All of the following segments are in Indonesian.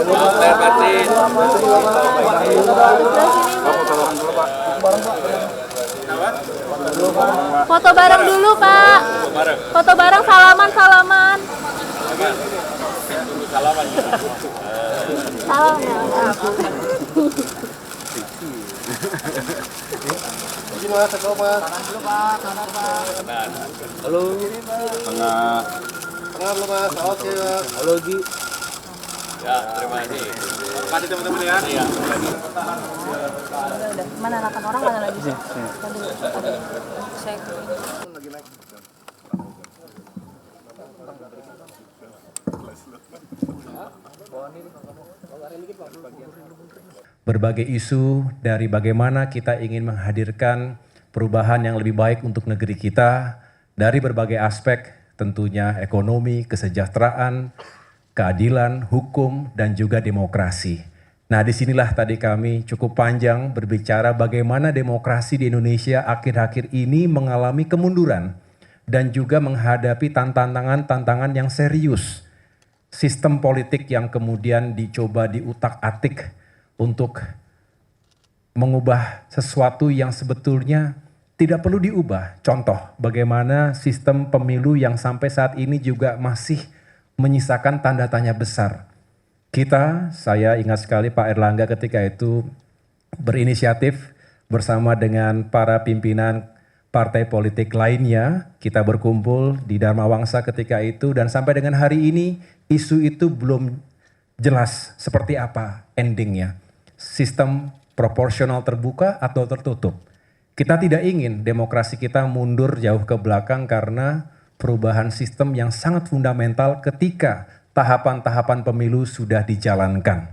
Layar batin. Foto bareng dulu, Pak. Foto bareng, salaman. Salaman. Salam ya. Ini mas, aku mas. Halo. Tengah. Tengah dulu mas, oke mas. Halo Gi. Ya, terima kasih. Terima kasih teman-teman ya. Iya. Udah. Mana 8 orang mana lagi sih? Saya berbagai isu dari bagaimana kita ingin menghadirkan perubahan yang lebih baik untuk negeri kita dari berbagai aspek, tentunya ekonomi, kesejahteraan, keadilan, hukum, dan juga demokrasi. Nah, disinilah tadi kami cukup panjang berbicara bagaimana demokrasi di Indonesia akhir-akhir ini mengalami kemunduran dan juga menghadapi tantangan-tantangan yang serius. Sistem politik yang kemudian dicoba diutak-atik untuk mengubah sesuatu yang sebetulnya tidak perlu diubah. Contoh, bagaimana sistem pemilu yang sampai saat ini juga masih menyisakan tanda tanya besar. Saya ingat sekali Pak Erlangga ketika itu berinisiatif bersama dengan para pimpinan partai politik lainnya, kita berkumpul di Dharma Wangsa ketika itu, dan sampai dengan hari ini isu itu belum jelas seperti apa endingnya. Sistem proporsional terbuka atau tertutup. Kita tidak ingin demokrasi kita mundur jauh ke belakang karena perubahan sistem yang sangat fundamental ketika tahapan-tahapan pemilu sudah dijalankan.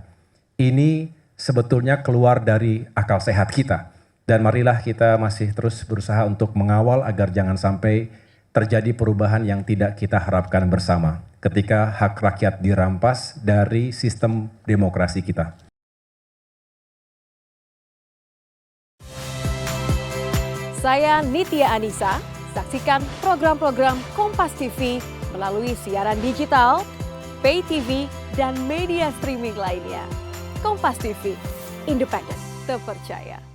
Ini sebetulnya keluar dari akal sehat kita. Dan marilah kita masih terus berusaha untuk mengawal agar jangan sampai terjadi perubahan yang tidak kita harapkan bersama ketika hak rakyat dirampas dari sistem demokrasi kita. Saya Nitya Anissa, saksikan program-program Kompas TV melalui siaran digital, pay TV, dan media streaming lainnya. Kompas TV, independen, terpercaya.